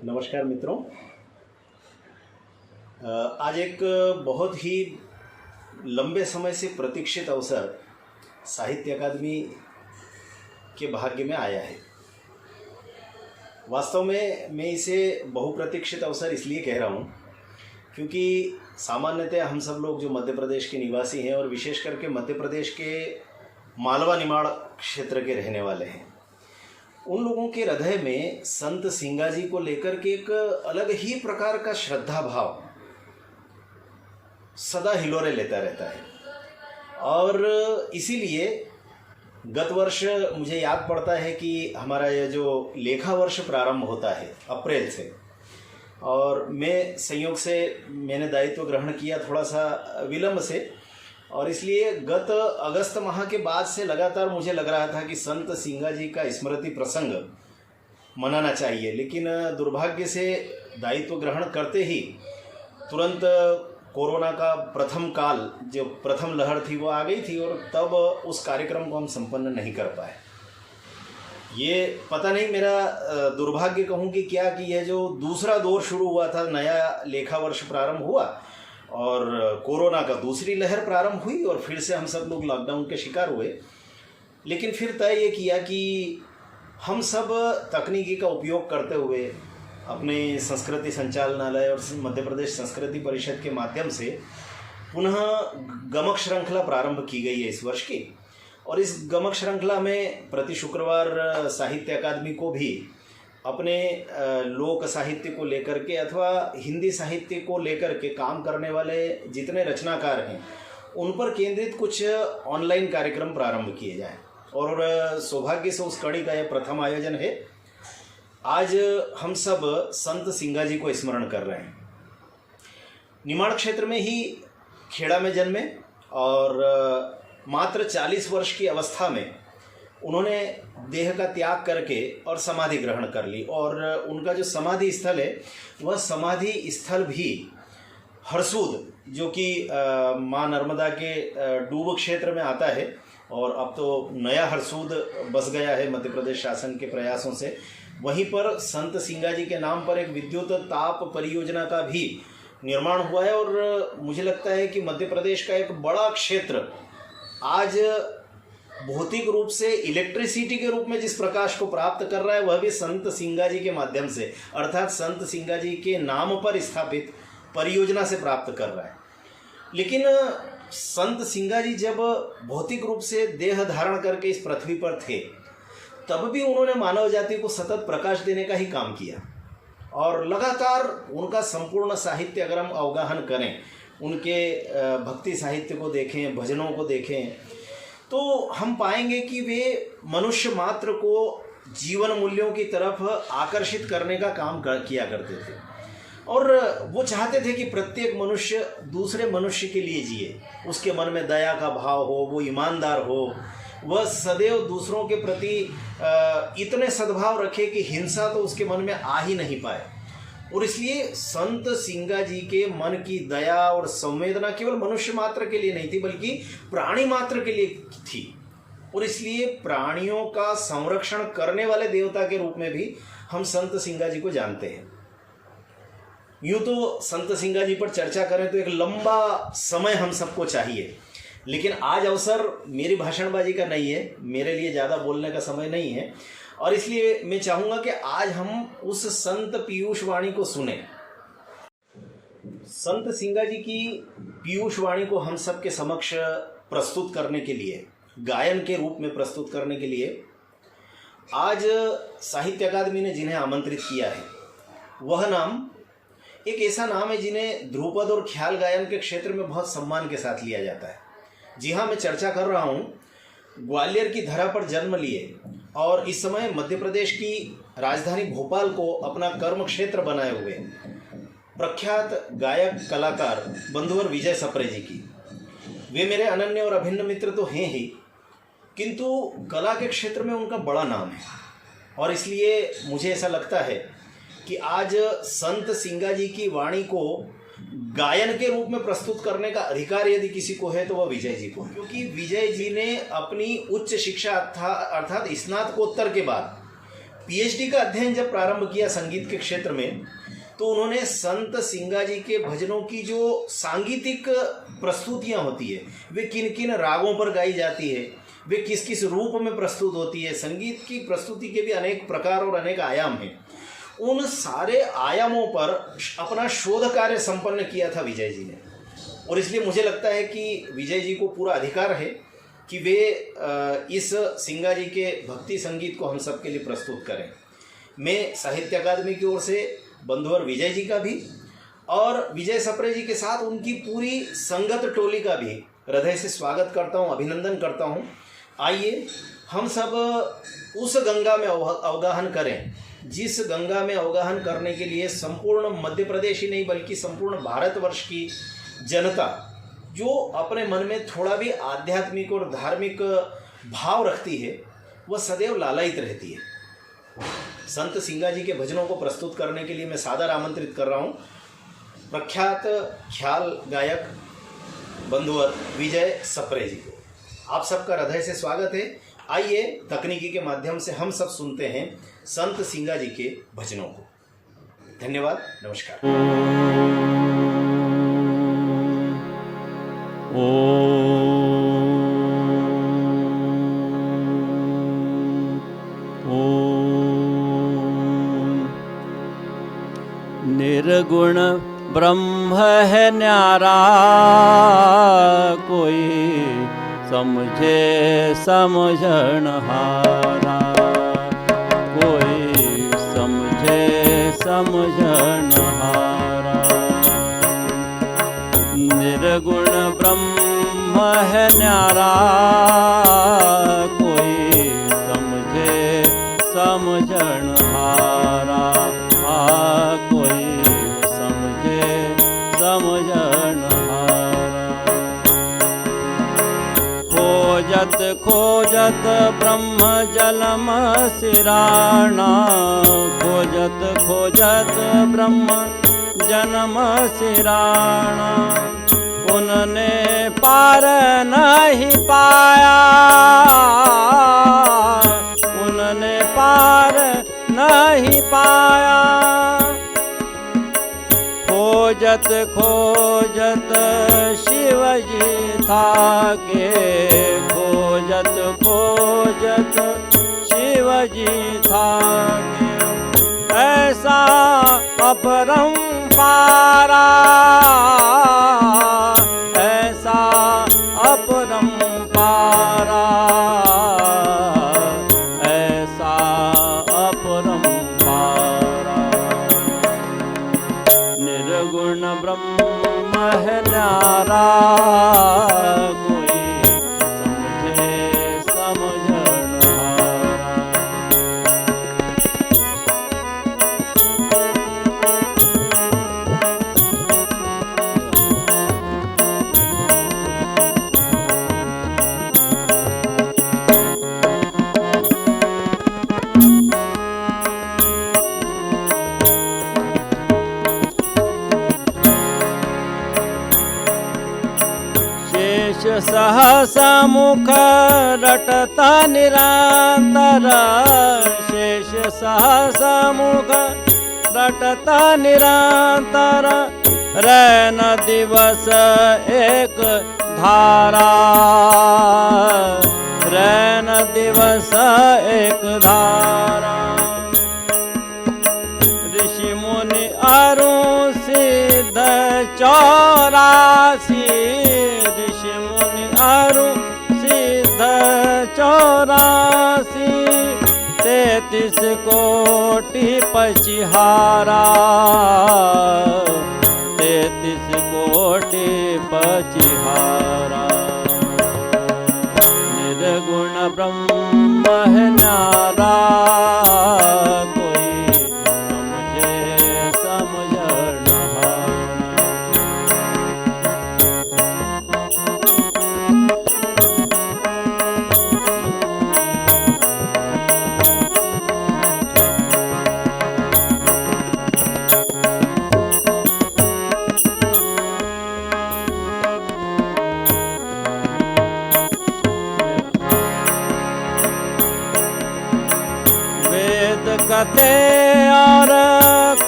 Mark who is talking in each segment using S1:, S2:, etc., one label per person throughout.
S1: नमस्कार मित्रों। आज एक बहुत ही लंबे समय से प्रतीक्षित अवसर साहित्य अकादमी के भाग्य में आया है। वास्तव में मैं इसे बहुप्रतीक्षित अवसर इसलिए कह रहा हूँ क्योंकि सामान्यतः हम सब लोग जो मध्य प्रदेश के निवासी हैं और विशेष करके मध्य प्रदेश के मालवा निमाड़ क्षेत्र के रहने वाले हैं, उन लोगों के हृदय में संत सिंगाजी को लेकर के एक अलग ही प्रकार का श्रद्धा भाव सदा हिलोरे लेता रहता है। और इसीलिए गत वर्ष मुझे याद पड़ता है कि हमारा यह जो लेखा वर्ष प्रारंभ होता है अप्रैल से, और मैं संयोग से मैंने दायित्व ग्रहण किया थोड़ा सा विलंब से, और इसलिए गत अगस्त माह के बाद से लगातार मुझे लग रहा था कि संत सिंगाजी का स्मृति प्रसंग मनाना चाहिए। लेकिन दुर्भाग्य से दायित्व ग्रहण करते ही तुरंत कोरोना का प्रथम काल, जो प्रथम लहर थी, वो आ गई थी और तब उस कार्यक्रम को हम संपन्न नहीं कर पाए। ये पता नहीं मेरा दुर्भाग्य कहूँ कि क्या, कि यह जो दूसरा दौर शुरू हुआ था, नया लेखा वर्ष प्रारंभ हुआ और कोरोना का दूसरी लहर प्रारंभ हुई और फिर से हम सब लोग लॉकडाउन के शिकार हुए। लेकिन फिर तय ये किया कि हम सब तकनीकी का उपयोग करते हुए अपने संस्कृति संचालनालय और मध्य प्रदेश संस्कृति परिषद के माध्यम से पुनः गमक श्रृंखला प्रारंभ की गई है इस वर्ष की। और इस गमक श्रृंखला में प्रति शुक्रवार साहित्य अकादमी को भी अपने लोक साहित्य को लेकर के अथवा हिंदी साहित्य को लेकर के काम करने वाले जितने रचनाकार हैं उन पर केंद्रित कुछ ऑनलाइन कार्यक्रम प्रारंभ किए जाएं। और सौभाग्य से उस कड़ी का यह प्रथम आयोजन है। आज हम सब संत सिंगाजी को स्मरण कर रहे हैं। निमाड़ क्षेत्र में ही खेड़ा में जन्मे और मात्र 40 वर्ष की अवस्था में उन्होंने देह का त्याग करके और समाधि ग्रहण कर ली। और उनका जो समाधि स्थल है वह समाधि स्थल भी हरसूद, जो कि माँ नर्मदा के डूब क्षेत्र में आता है, और अब तो नया हरसूद बस गया है मध्य प्रदेश शासन के प्रयासों से। वहीं पर संत सिंगाजी के नाम पर एक विद्युत ताप परियोजना का भी निर्माण हुआ है। और मुझे लगता है कि मध्य प्रदेश का एक बड़ा क्षेत्र आज भौतिक रूप से इलेक्ट्रिसिटी के रूप में जिस प्रकाश को प्राप्त कर रहा है वह भी संत सिंगाजी के माध्यम से, अर्थात संत सिंगाजी के नाम पर स्थापित परियोजना से प्राप्त कर रहा है। लेकिन संत सिंगाजी जब भौतिक रूप से देह धारण करके इस पृथ्वी पर थे तब भी उन्होंने मानव जाति को सतत प्रकाश देने का ही काम किया। और लगातार उनका संपूर्ण साहित्य अगर हम अवगाहन करें, उनके भक्ति साहित्य को देखें, भजनों को देखें, तो हम पाएंगे कि वे मनुष्य मात्र को जीवन मूल्यों की तरफ आकर्षित करने का काम किया करते थे। और वो चाहते थे कि प्रत्येक मनुष्य दूसरे मनुष्य के लिए जिए, उसके मन में दया का भाव हो, वो ईमानदार हो, वह सदैव दूसरों के प्रति इतने सद्भाव रखे कि हिंसा तो उसके मन में आ ही नहीं पाए। और इसलिए संत सिंगाजी के मन की दया और संवेदना केवल मनुष्य मात्र के लिए नहीं थी बल्कि प्राणी मात्र के लिए थी। और इसलिए प्राणियों का संरक्षण करने वाले देवता के रूप में भी हम संत सिंगाजी को जानते हैं। यूँ तो संत सिंगाजी पर चर्चा करें तो एक लंबा समय हम सबको चाहिए, लेकिन आज अवसर मेरी भाषणबाजी का नहीं है, मेरे लिए ज़्यादा बोलने का समय नहीं है। और इसलिए मैं चाहूँगा कि आज हम उस संत पीयूष वाणी को सुने। संत सिंगाजी की पीयूष वाणी को हम सब के समक्ष प्रस्तुत करने के लिए, गायन के रूप में प्रस्तुत करने के लिए आज साहित्य अकादमी ने जिन्हें आमंत्रित किया है वह नाम एक ऐसा नाम है जिन्हें ध्रुपद और ख्याल गायन के क्षेत्र में बहुत सम्मान के साथ लिया जाता है। जी हाँ, मैं चर्चा कर रहा हूँ ग्वालियर की धरा पर जन्म लिए और इस समय मध्य प्रदेश की राजधानी भोपाल को अपना कर्म क्षेत्र बनाए हुए प्रख्यात गायक कलाकार बंधुवर विजय सप्रे जी की। वे मेरे अनन्य और अभिन्न मित्र तो हैं ही, किंतु कला के क्षेत्र में उनका बड़ा नाम है। और इसलिए मुझे ऐसा लगता है कि आज संत सिंगाजी की वाणी को गायन के रूप में प्रस्तुत करने का अधिकार यदि किसी को है तो वह विजय जी को, क्योंकि विजय जी ने अपनी उच्च शिक्षा अर्थात स्नातकोत्तर के बाद पीएचडी का अध्ययन जब प्रारंभ किया संगीत के क्षेत्र में, तो उन्होंने संत सिंगा जी के भजनों की जो सांगीतिक प्रस्तुतियां होती है, वे किन किन रागों पर गाई जाती है, वे किस किस रूप में प्रस्तुत होती है, संगीत की प्रस्तुति के भी अनेक प्रकार और अनेक आयाम हैं, उन सारे आयामों पर अपना शोध कार्य संपन्न किया था विजय जी ने। और इसलिए मुझे लगता है कि विजय जी को पूरा अधिकार है कि वे इस सिंगा जी के भक्ति संगीत को हम सब के लिए प्रस्तुत करें। मैं साहित्य अकादमी की ओर से बंधुवर विजय जी का भी और विजय सप्रे जी के साथ उनकी पूरी संगत टोली का भी हृदय से स्वागत करता हूँ, अभिनंदन करता हूँ। आइए हम सब उस गंगा में अवगाहन करें जिस गंगा में अवगाहन करने के लिए संपूर्ण मध्य प्रदेश ही नहीं बल्कि संपूर्ण भारतवर्ष की जनता जो अपने मन में थोड़ा भी आध्यात्मिक और धार्मिक भाव रखती है, वह सदैव लालायित रहती है। संत सिंगा जी के भजनों को प्रस्तुत करने के लिए मैं सादर आमंत्रित कर रहा हूँ प्रख्यात ख्याल गायक बंधुवर विजय सप्रे जी को। आप सबका हृदय से स्वागत है। आइए तकनीकी के माध्यम से हम सब सुनते हैं संत सिंगा जी के भजनों को। धन्यवाद, नमस्कार।
S2: निर्गुण ब्रह्म है न्यारा, कोई समझे समझनहारा, कोई समझे समझनहारा। निर्गुण ब्रह्म है न्यारा, कोई समझे समझनहारा, कोई समझे समझनहारा। खोजत खोजत ब्रह्म जलम सिराना, खोजत खोजत ब्रह्म जन्म सिराना। उनने पार नहीं पाया, उनने पार नहीं पाया। खोजत खोजत शिव जी था के, खोजत खोजत शिव जी था के। ऐसा अपरंपारा, ऐसा अपरंपारा, ऐसा अपरंपारा। निर्गुण ब्रह्म है न्यारा, कोई समझे समझनहारा। सहस मुख रटता निरंतर, शेष सहस मुख रटता निरंतर। रैन दिवस एक धारा, रैन दिवस एक धारा। ऋषि मुनि अरु सिद्ध 84, अरु सिद्ध 84। 33 कोटि पचिहारा, 33 कोटि पचिहारा। निर्गुण ब्रह्म है न्यारा, कोई समझे समझनहारा।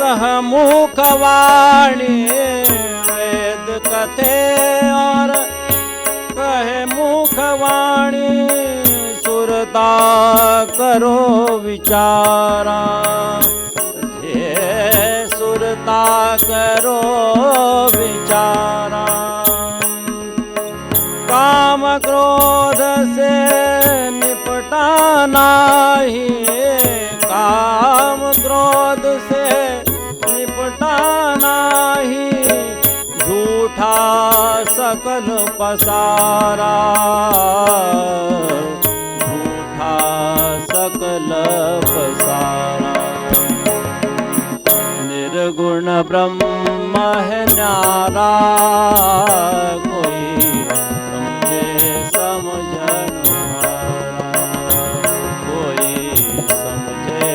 S2: कह मुखवाणी वेद कथे और कहे मुखवाणी सुरता करो विचारा ये सुरता करो विचारा काम क्रोध से निपटाना ही काम क्रोध से निपटाना ही झूठा सकल पसारा झूठा सकल पसारा निर्गुण ब्रह्म है न्यारा कोई समझे समझन हारा कोई समझे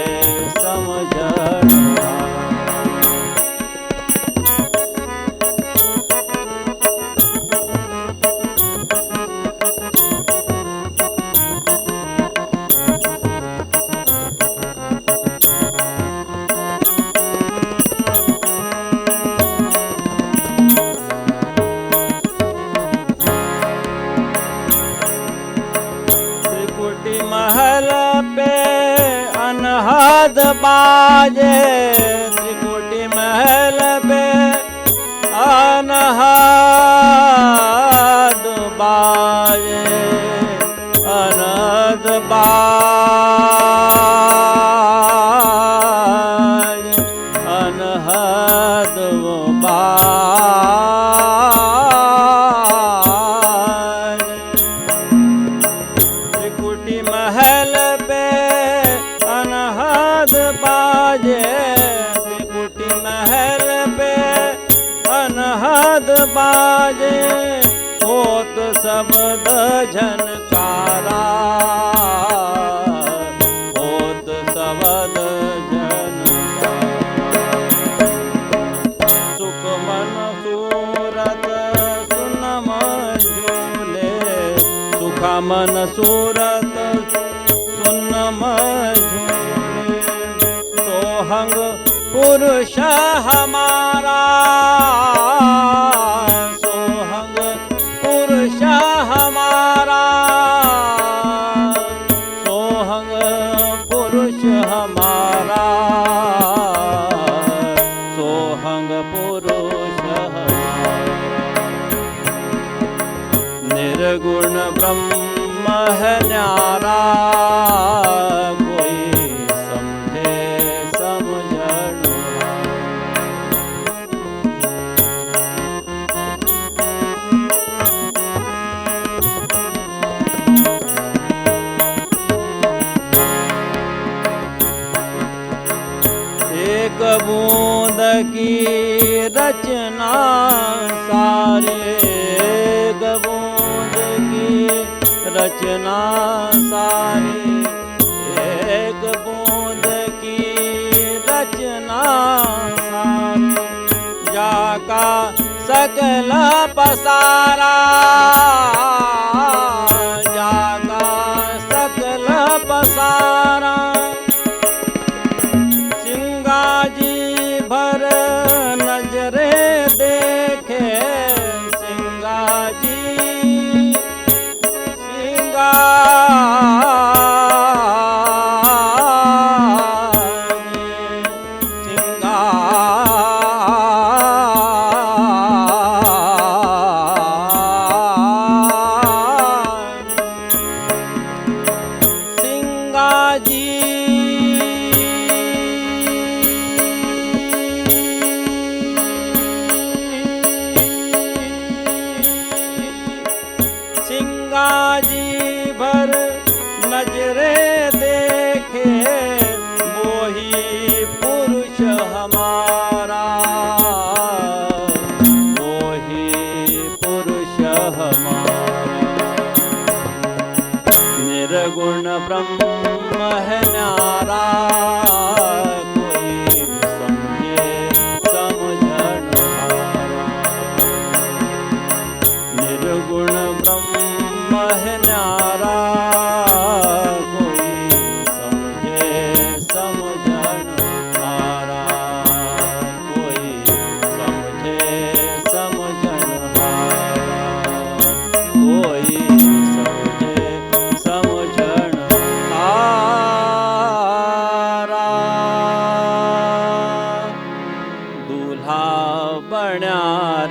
S2: समझन हारा महल पे अनहद बाजे त्रिकुटी महल पे अनहद बाजे अनहद बाजे अनहद महल पे अनहद बाजे त्रिकुटी महल पे अनहद बाजे होत शब्द झनकारा होत शब्द झनकारा सुख मन सूरत सुनम झूले सुखा मन सूरत झूले सोहंग पुरुष हमारा सोहंग पुरुष हमारा सोहंग पुरुष हमारा सोहंग पुरुष हमारा निर्गुण ब्रह्म है न्यारा कोई समझे समझन एक बूंद की रचना सारे एक बूंद की रचना सारी एक बूंद की रचना सारी जाका सकल पसारा जाका सकल पसारा सिंगाजी भर नजरे देखे सिंगाजी सिंगाजी भर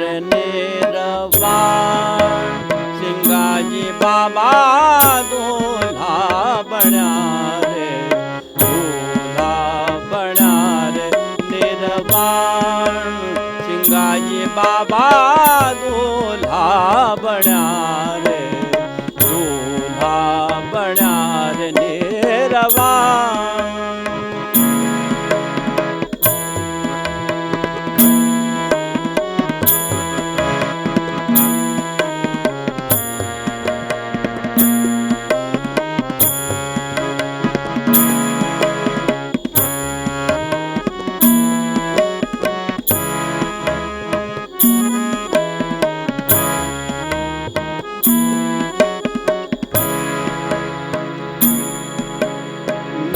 S2: रे निर्वाण सिंगाजी बाबा दूल्हा बन्या रे दूल्हा बन्या रे निर्वाण सिंगाजी बाबा दूल्हा बन्या रे दूल्हा बन्या रे निर्वाण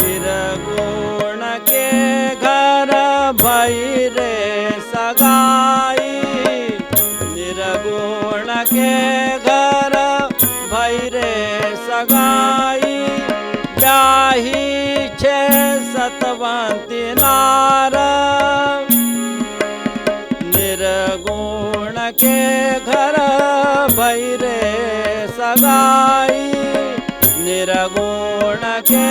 S2: निर्गुण के घर भई रे सगाई निर्गुण के घर भई रे सगाई ब्याही छे सतवंती नार निर्गुण के घर भई रे सगाई निर्गुण के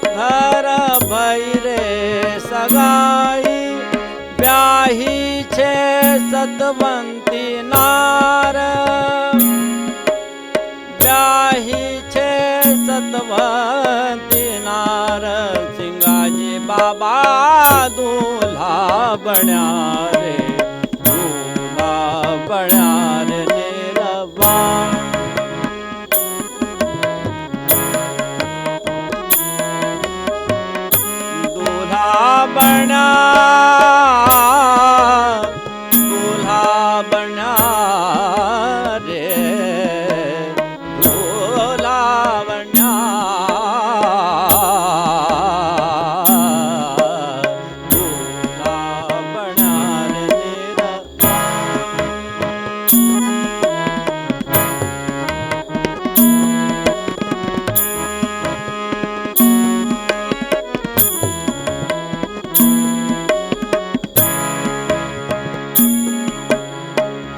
S2: घर भई रे सगाई ब्याही छे सतवंती नार ब्याही छे सतवंती नार सिंगाजी बाबा दूल्हा बन्या रे दूल्हा बन्या रे निर्वाण दूल्हा बन्या रे दूल्हा बन्या दूल्हा बन्या रे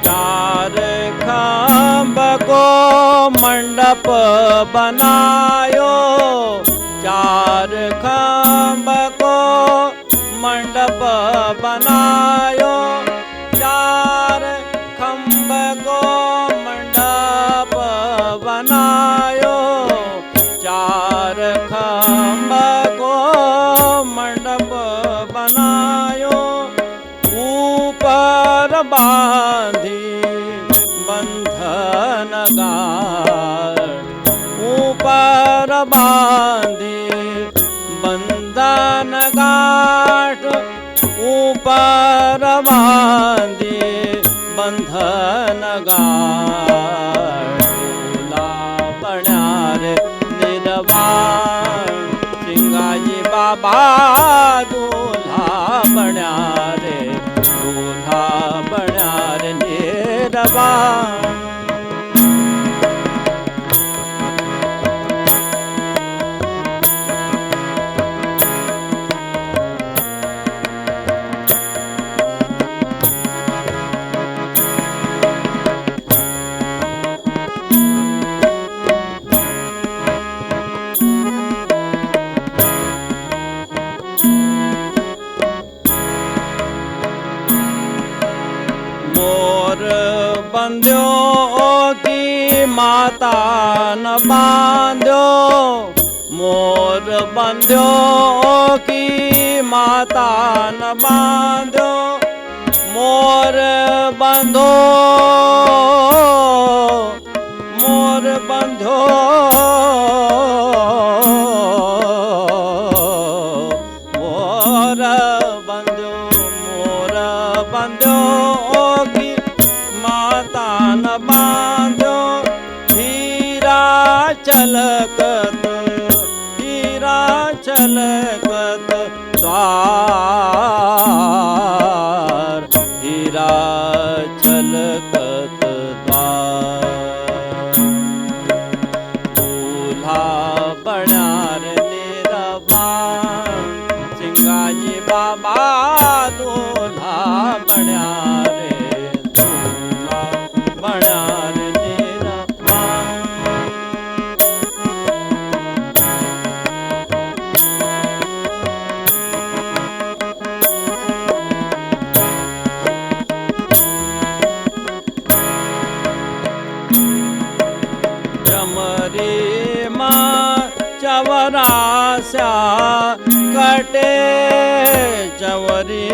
S2: चार खम्भ को मंडप बनायो चार खम्भ को मंडप बनायो चार खम्भ को मंडप बनायो चार खम्भ को मंडप बनायो ऊपर बांधी बंधन गाड़ ऊपर बांधी बंधन गाठ ऊपर बांधी बंधन गाठ दूल्हा बन्या रे निर्वाण सिंगाजी बाबा दूल्हा बन्या रे दूल्हा बन्या रे निर्वाण मोर बंध्यो की माता न बांध्यो मोर बंध्यो की माता न बांध्यो मोर बंधो मोर बंधो मोर बंधो मोर बंधो की माता न बांधो हीरा चलकत द्वार हीरा चलकत द्वार दूल्हा बन्या रे निर्वाण सिंगाजी बाबा दूल्हा बन्या रे कटे चवरी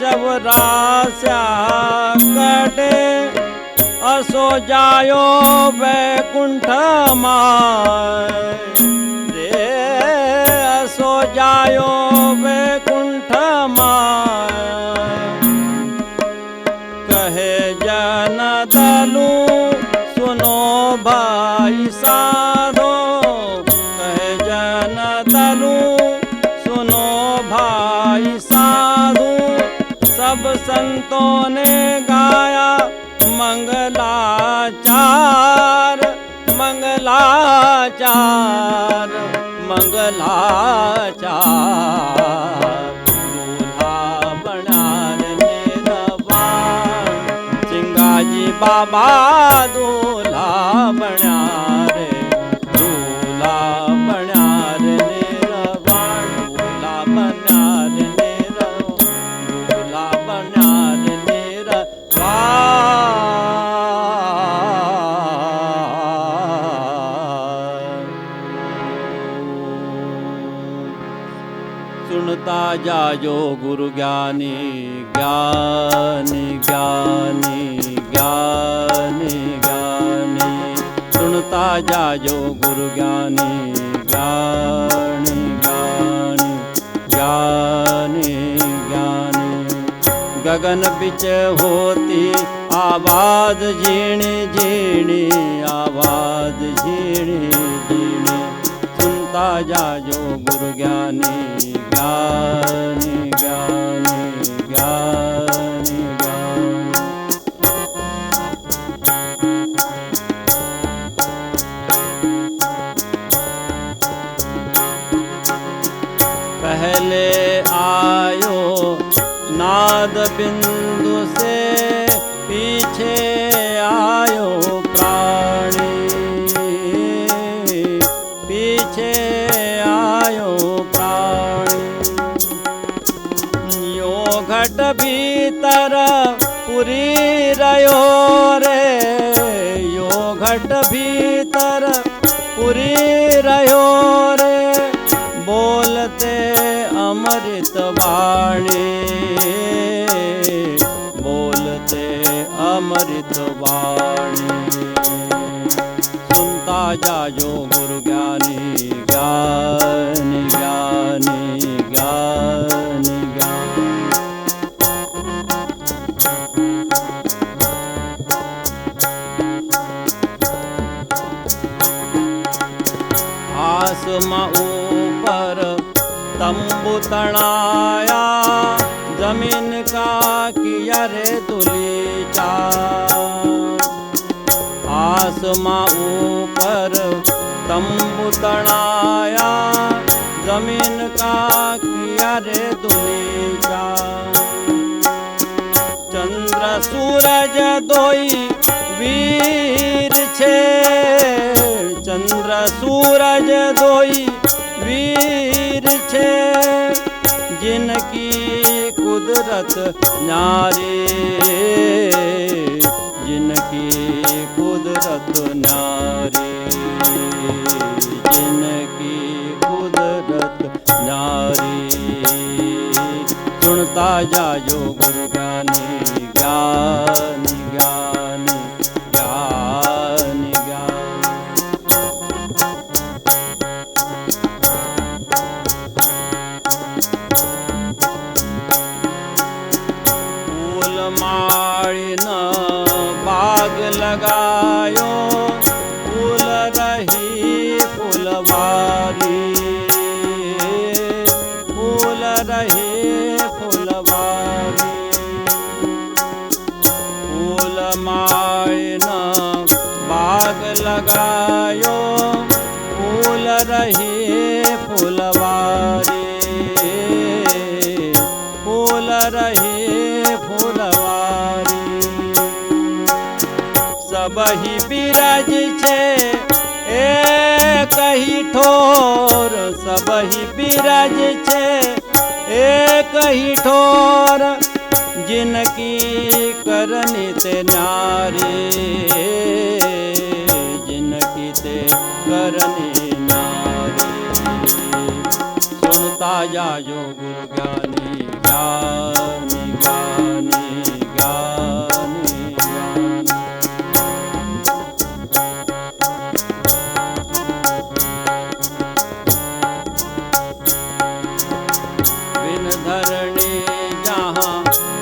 S2: चवरास्या कटे असो जायो वैकुंठ माय रे असो जायो वैकुंठ माय कहे जन दलू सुनो भाई साधो कहे जन दलू सुनो भाई साधु सब संतों ने गाया मंगलाचार मंगलाचार मंगलाचार दूल्हा बनार निरवान सिंगाजी बाबा दूल्हा बनार दूल्हा बनार निरवान दूल्हा बनार दूल्हा बनार सुनता जाजो गुरु ज्ञानी ज्ञानी ज्ञानी ज्ञानी ज्ञानी सुनता जाजो गुरु ज्ञानी ज्ञानी ज्ञानी ज्ञानी ज्ञानी गगन बिच होती आवाज झीणी झीणी आवाज झीणी झीणी सुनता जाजो गुरु ज्ञानी ज्ञानी ज्ञानी ज्ञानी ज्ञानी पहले आयो नाद बिंदु से पीछे आयो प्राणी पीछे आयो प्राणी यो घट भीतर पुरी रयो रे यो घट भीतर पुरी रयो रे बोलते अमृत वाणी बोलते अमृत वाणी सुनता जाजो गुरु ज्ञानी ज्ञानी ज्ञानी ज्ञानी ज्ञानी आसमां ऊपर तंबू तनाया जमीन का किया रे दुलीचा आसमां ऊपर तंबू तनाया जमीन का किया रे दुलीचा चंद्र सूरज दोई वीर छे चंद्र सूरज दोई वीर छे जिनकी कुदरत न्यारी जिनकी कुदरत न्यारी जिनकी कुदरत न्यारी सुनता जाजो गुरु ज्ञानी ज्ञानी ज्ञानी ज्ञानी ज्ञानी फूल माळीन बाग लगायो फूल रही फुलवारी फूल रही फुलवारी फूल माळीन बाग लगायो फूल रही फुलवारी फूल रही फुलवारी सबही बिराज छे एक ही ठोर सबही बिराज छे एक ही ठोर जिनकी करनी ते नारी जिनकी ते करनी नारी सुन जायो गुरु ज्ञानी ज्ञानी ज्ञानी ज्ञानी ज्ञानी। बिन धरणी जहाँ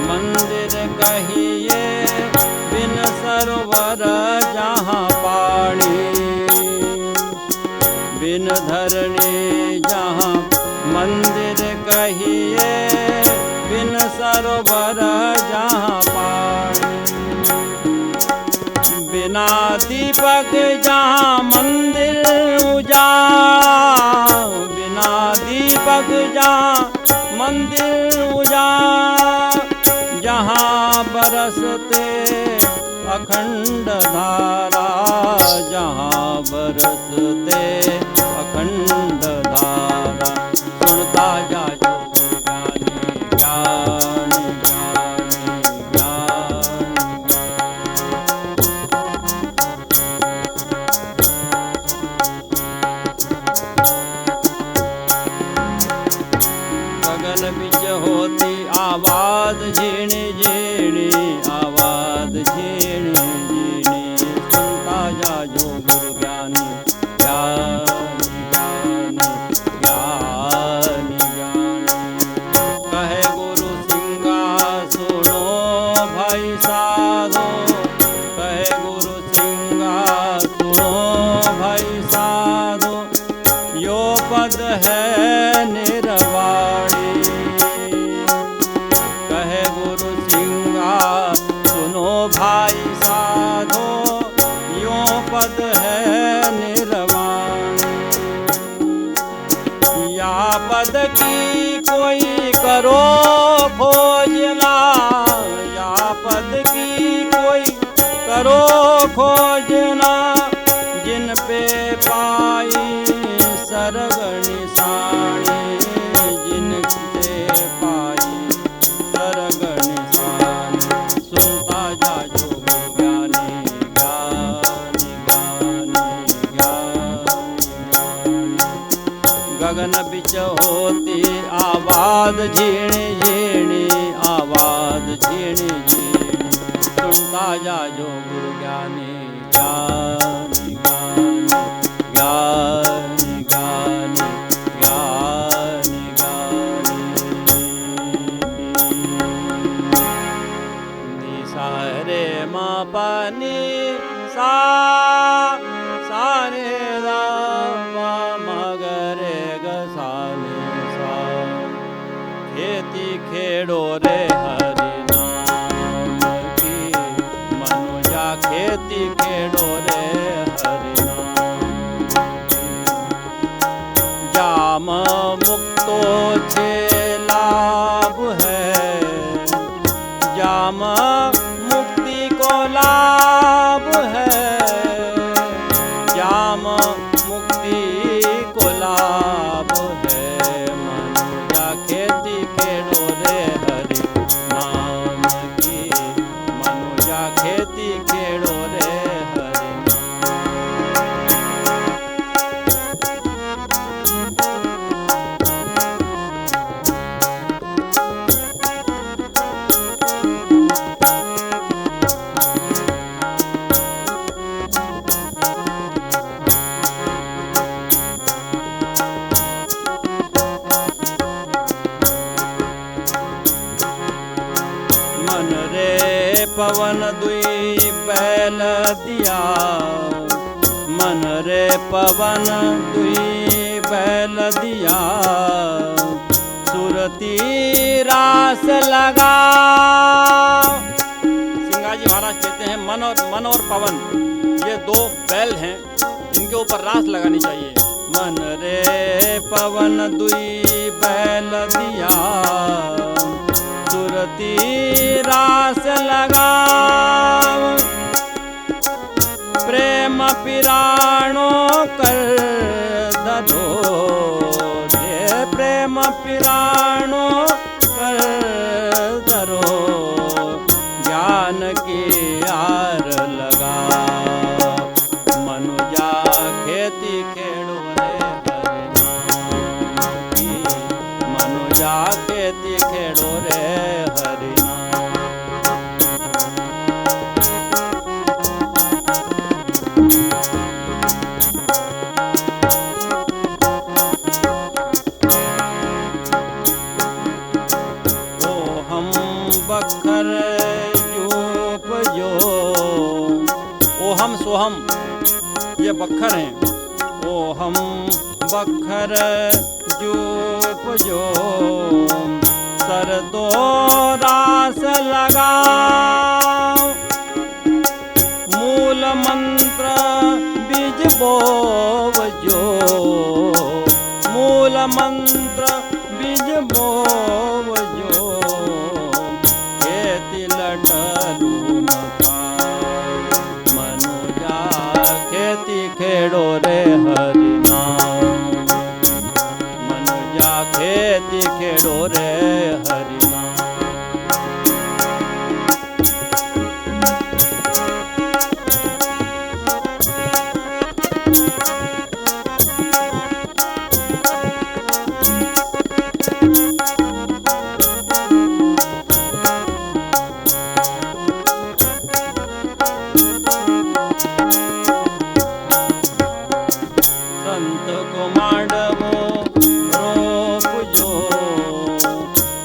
S2: मंदिर कहिए, बिन सरोवर जहाँ पानी। बिन धरणी जहाँ मंदिर कहिए, बिन सरोवर जहाँ पानी। बिना दीपक जहाँ मंदिर उजाला, बिना दीपक जहाँ मंदिर उजाला। जहाँ बरसते अखंड धारा, जहाँ बरसते अखंड धारा। सुनता जायो गुरु ज्ञानी ज्ञानी ज्ञानी ज्ञानी। गगन बिच होती आवाज झीणी झीणी, आवाज झीणी झीणी। सुनता जायो गुरु ज्ञानी ज्ञानी ज्ञानी ज्ञानी ज्ञानी। कहे गुरु सिंगा सुनो भाई साधो, कहे गुरु सिंगा सुनो भाई साधो। यो पद है निर्वाणी, कहे गुरु सिंगा सुनो भाई साधो। यो पद है निर्वाणी। या पद की कोई करो खोजना, या पद की कोई करो खोजना। जिन पे पाई सरगणी साणी, जिन से पाई सरगणी साणी। सुनता जायो गुरु ज्ञानी ज्ञानी ज्ञानी ज्ञानी। गगन बिच होती आवाज झीणी झीणी, आवाज झीणी झीणी। सुनता जायो गुरु ज्ञानी ज्ञानी ज्ञानी ज्ञानी ज्ञानी ज्ञानी ज्ञानी। निसा रे मा पा नि सा, सा रे गा मा मा ग रे ग सा नि सा। खेती खेड़ो रे हरि नाम की, मनुजा खेती खेड़ो रे हरि नाम की। जाम मुक्तो छे लाभ है, जाम मुक्ति को लाभ है। जाम मुक्ति को लाभ है, मनुजा खेती खेड़ो रे हरि नाम की, मनुजा खेती खेड़ो रे हरि मन रे पवन दुई बैल दिया, मन रे पवन दुई बैल दिया। सुरती रास लगा। सिंगाजी महाराज कहते हैं मन और पवन ये दो बैल हैं, इनके ऊपर रास लगानी चाहिए। मन रे पवन दुई बैल दिया, सुरती रास लगा। प्रेम पिराणो कर दो रे, प्रेम पिराणो कर दरो। ज्ञान की आर लगा, मनुजा खेती खेड़ो रे हरि नाम की, रे हरि नाम। ओ हम बखर यूप जो, ओ हम सोहम ये बखर हैं। ओ हम बखर जूप जो सर दो रास लगा, मूल मंत्र बीज बोव जो, मूल मंत्र बीज बोव जो, खेती लटरू मकान, मनुजा खेती खेड़ो रे हरि नाम, मनुजा खेती खेड़ो रे हरि नाम। संत को मांडवो रोप जो,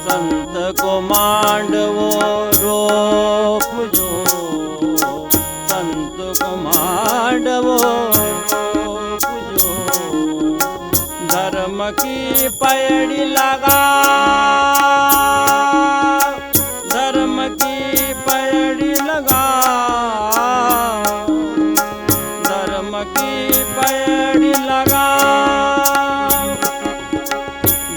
S2: संत को मांडवो रोप जो, संत को मांडवो रोप जो, धर्म की पैड़ी लगा, धर्म की पैड़ी लगा, धर्म की पैड़ी लगा,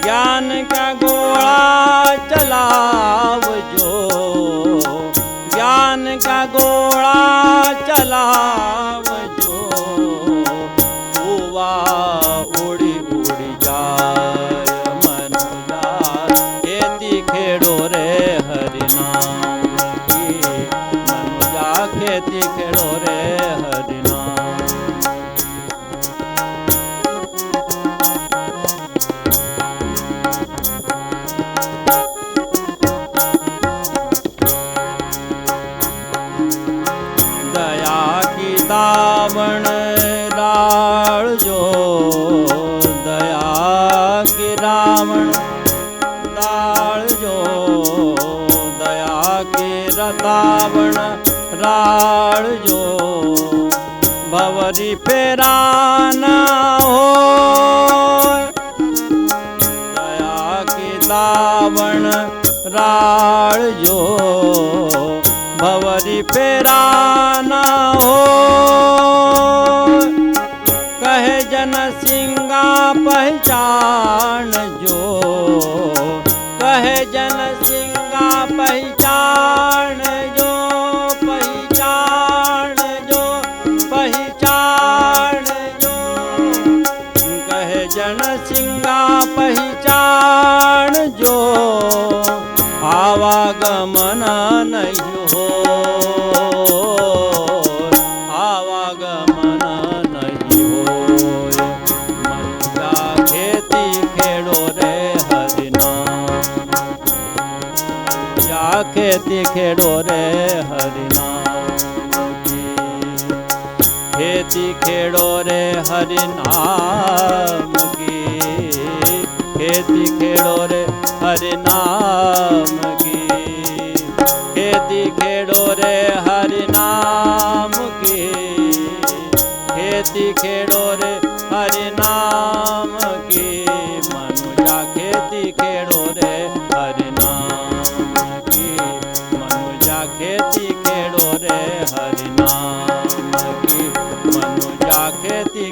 S2: ज्ञान का गोला चलाव जो, ज्ञान का गोला चलाव जो, हुआ उड़ी उड़ी जाए मनुजा खेती खेड़ो रे हरि नाम की, मनुजा खेती खेड़ो रे हरि नाम। दया की दावण राळ जो, दया की रावण दाळ जो, दया की रतावण राळ जो, भवरी फेरा न हो, दया की दावण राळ जो, भवरी फेरा न हो, कहे जन सिंगा पहचान जो, कहे जन सिंगा पहचान जो, पहचान जो, पहचान जो, कहे जन सिंगा पहचान जो, आवागमन नहीं हो, आवागमन नहीं हो, मनुजा खेती खेड़ो रे हरि नाम, मनुजा खेती खेड़ो रे हरि नाम की, खेती खेड़ो रे हरि नाम की, खेती खेड़ो रे हरि नाम की, खेती खेड़ो रे हरि नाम की, खेती खेड़ो रे हरि नाम की, मनुजा खेती खेड़ो रे हरि नाम की, मनुजा खेती खेड़ो रे हरि नाम की, मनुजा खेती